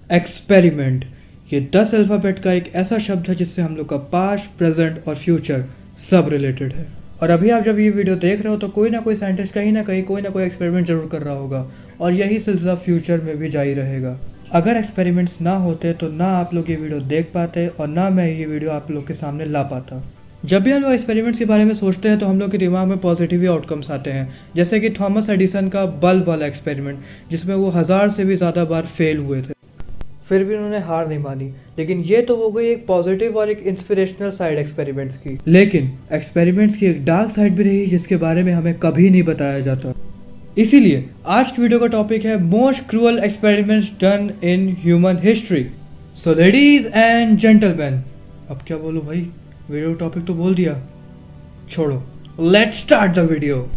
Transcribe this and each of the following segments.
Experiment, ये 10 alphabet का एक ऐसा शब्द है जिससे हम लोग का पास्ट, प्रेजेंट और फ्यूचर सब रिलेटेड है। और अभी आप जब ये वीडियो देख रहे हो तो कोई ना कोई साइंटिस्ट कहीं ना कहीं कोई ना कोई एक्सपेरिमेंट जरूर कर रहा होगा और यही सिलसिला फ्यूचर में भी जारी रहेगा। अगर एक्सपेरिमेंट्स ना होते तो ना आप लोग ये वीडियो देख पाते और ना मैं ये वीडियो आप लोग के सामने ला पाता। जब भी हम लोग एक्सपेरिमेंट्स के बारे में सोचते हैं तो हम लोग के दिमाग में पॉजिटिव ही आउटकम्स आते हैं, जैसे कि थॉमस एडिसन का बल्ब वाला एक्सपेरिमेंट जिसमें वो 1000 से भी ज़्यादा बार फेल हुए थे, फिर भी उन्होंने हार नहीं मानी। लेकिन ये तो हो गई एक पॉजिटिव और एक इंस्पिरेशनल साइड एक्सपेरिमेंट्स की, लेकिन एक्सपेरिमेंट्स की एक डार्क साइड भी रही जिसके बारे में हमें कभी नहीं बताया जाता। इसीलिए आज की वीडियो का टॉपिक है most cruel experiments done in human history. So ladies and gentleman, अब क्या बोलूं भाई, वीडियो टॉपिक तो बोल दिया, छोड़ो, लेट्स स्टार्ट द वीडियो।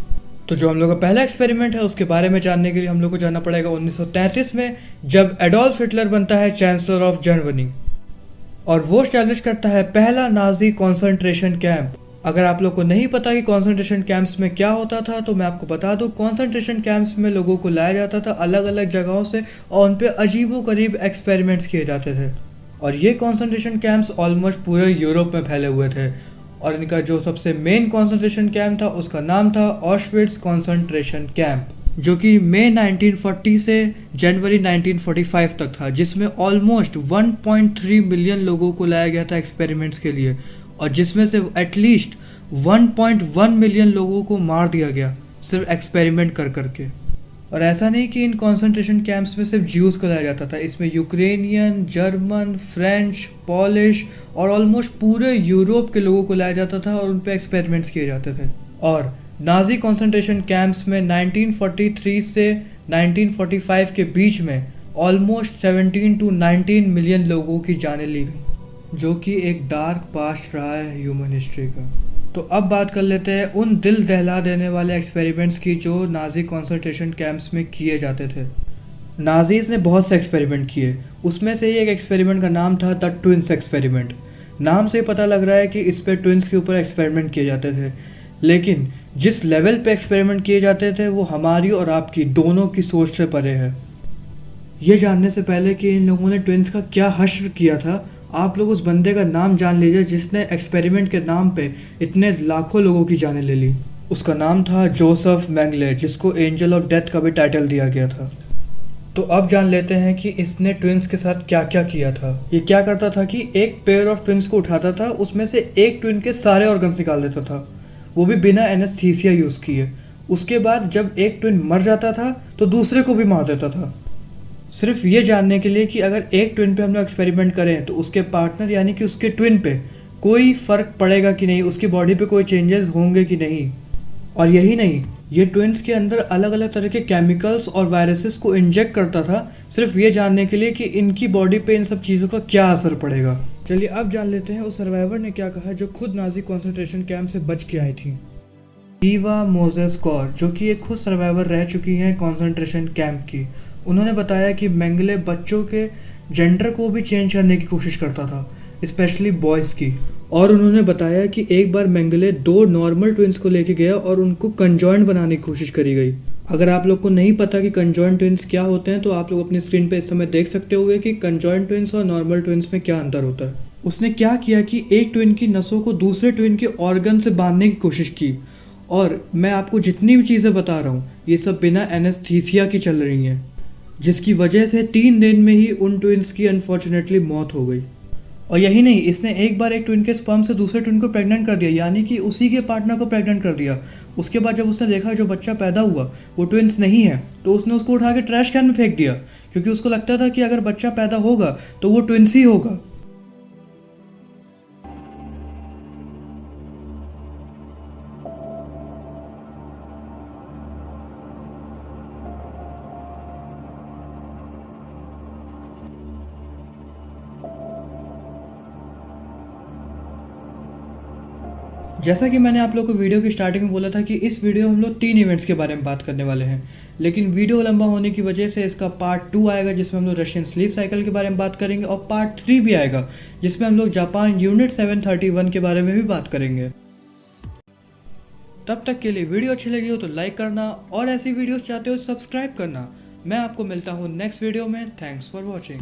तो जो हम लोग का पहला एक्सपेरिमेंट है उसके बारे में जानने के लिए हम लोग को जाना पड़ेगा 1933 में, जब एडोल्फ हिटलर बनता है चांसलर ऑफ जर्मनी और वो स्टैब्लिश करता है पहला नाजी कॉन्सेंट्रेशन कैंप। अगर आप लोग को नहीं पता कि कॉन्सेंट्रेशन कैंप्स में क्या होता था तो मैं आपको बता दूं, कॉन्सेंट्रेशन कैंप्स में लोगों को लाया जाता था अलग अलग जगहों से और उन पे अजीबोगरीब एक्सपेरिमेंट्स किए जाते थे। और ये कॉन्सेंट्रेशन कैंप्स ऑलमोस्ट पूरे यूरोप में फैले हुए थे और इनका जो सबसे मेन कॉन्सेंट्रेशन कैंप था उसका नाम था ऑशविट्ज कॉन्सेंट्रेशन कैंप, जो कि मई 1940 से जनवरी 1945 तक था, जिसमें ऑलमोस्ट 1.3 मिलियन लोगों को लाया गया था एक्सपेरिमेंट्स के लिए और जिसमें से एटलीस्ट 1.1 मिलियन लोगों को मार दिया गया सिर्फ एक्सपेरिमेंट कर करके। और ऐसा नहीं कि इन कॉन्सेंट्रेशन कैंप्स में सिर्फ ज्यूज़ को लाया जाता था, इसमें यूक्रेनियन, जर्मन, फ्रेंच, पॉलिश और ऑलमोस्ट पूरे यूरोप के लोगों को लाया जाता था और उन पे एक्सपेरिमेंट्स किए जाते थे। और नाजी कॉन्सेंट्रेशन कैंप्स में 1943 से 1945 के बीच में ऑलमोस्ट 17 to 19 मिलियन लोगों की जानें ली गई, जो कि एक डार्क पास्ट रहा है ह्यूमन हिस्ट्री का। तो अब बात कर लेते हैं उन दिल दहला देने वाले एक्सपेरिमेंट्स की जो नाजी कॉन्सेंट्रेशन कैंप्स में किए जाते थे। नाजीज़ ने बहुत से एक्सपेरिमेंट किए, उसमें से ही एक एक्सपेरिमेंट का नाम था द ट्विंस एक्सपेरिमेंट। नाम से ही पता लग रहा है कि इस पे ट्विंस के ऊपर एक्सपेरिमेंट किए जाते थे, लेकिन जिस लेवल पे एक्सपेरिमेंट किए जाते थे वो हमारी और आपकी दोनों की सोच से परे है। ये जानने से पहले कि इन लोगों ने ट्विंस का क्या हश्र किया था, आप लोग उस बंदे का नाम जान लीजिए जिसने एक्सपेरिमेंट के नाम पे इतने लाखों लोगों की जानें ले ली। उसका नाम था जोसेफ मेंगले, जिसको एंजल ऑफ डेथ का भी टाइटल दिया गया था। तो अब जान लेते हैं कि इसने ट्विंस के साथ क्या क्या किया था। ये क्या करता था कि एक पेयर ऑफ ट्विंस को उठाता था, उसमें से एक ट्विन के सारे ऑर्गन्स निकाल देता था, वो भी बिना एनेस्थीसिया यूज़ किए। उसके बाद जब एक ट्विन मर जाता था तो दूसरे को भी मार देता था, सिर्फ ये जानने के लिए कि अगर एक ट्विन पे हम लोग एक्सपेरिमेंट करें तो उसके पार्टनर यानी कि उसके ट्विन पे कोई फ़र्क पड़ेगा कि नहीं, उसकी बॉडी पे कोई चेंजेस होंगे कि नहीं। और यही नहीं, ये ट्विन्स के अंदर अलग अलग तरह के केमिकल्स और वायरसेस को इंजेक्ट करता था, सिर्फ ये जानने के लिए कि इनकी बॉडी पे इन सब चीज़ों का क्या असर पड़ेगा। चलिए अब जान लेते हैं उस सर्वाइवर ने क्या कहा जो खुद नाजी कॉन्सेंट्रेशन कैंप से बच के आई थी। ईवा मोजेस कौर, जो कि एक खुद सर्वाइवर रह चुकी हैं कॉन्सेंट्रेशन कैंप की, उन्होंने बताया कि मेंगले बच्चों के जेंडर को भी चेंज करने की कोशिश करता था, स्पेशली बॉयज़ की। और उन्होंने बताया कि एक बार मेंगले 2 नॉर्मल ट्विंस को लेके गया और उनको कंजॉइंट बनाने की कोशिश करी गई। अगर आप लोग को नहीं पता कि कंजॉइंट ट्विंस क्या होते हैं तो आप लोग अपनी स्क्रीन पे इस समय देख सकते होंगे कि कंजॉइंट ट्विंस और नॉर्मल ट्विंस में क्या अंतर होता है। उसने क्या किया कि एक ट्विन की नसों को दूसरे ट्विन के ऑर्गन से बांधने की कोशिश की, और मैं आपको जितनी भी चीज़ें बता रहा हूँ ये सब बिना एनेस्थीसिया की चल रही हैं, जिसकी वजह से 3 दिन में ही उन ट्विंस की अनफॉर्चुनेटली मौत हो गई। और यही नहीं, इसने एक बार एक ट्विन के स्पर्म से दूसरे ट्विन को प्रेग्नेंट कर दिया, यानी कि उसी के पार्टनर को प्रेग्नेंट कर दिया। उसके बाद जब उसने देखा जो बच्चा पैदा हुआ वो ट्विंस नहीं है तो उसने उसको उठा के ट्रैश कैन में फेंक दिया, क्योंकि उसको लगता था कि अगर बच्चा पैदा होगा तो वो ट्विंस ही होगा। जैसा कि मैंने आप लोग को वीडियो की स्टार्टिंग में बोला था कि इस वीडियो में हम लोग 3 इवेंट्स के बारे में बात करने वाले हैं, लेकिन वीडियो लंबा होने की वजह से इसका पार्ट 2 आएगा जिसमें हम लोग रशियन स्लीप साइकिल के बारे में बात करेंगे, और पार्ट 3 भी आएगा जिसमें हम लोग जापान यूनिट 731 के बारे में भी बात करेंगे। तब तक के लिए वीडियो अच्छी लगी हो तो लाइक करना, और ऐसी वीडियोस चाहते हो सब्सक्राइब करना। मैं आपको मिलता हूँ नेक्स्ट वीडियो में। Thanks for watching.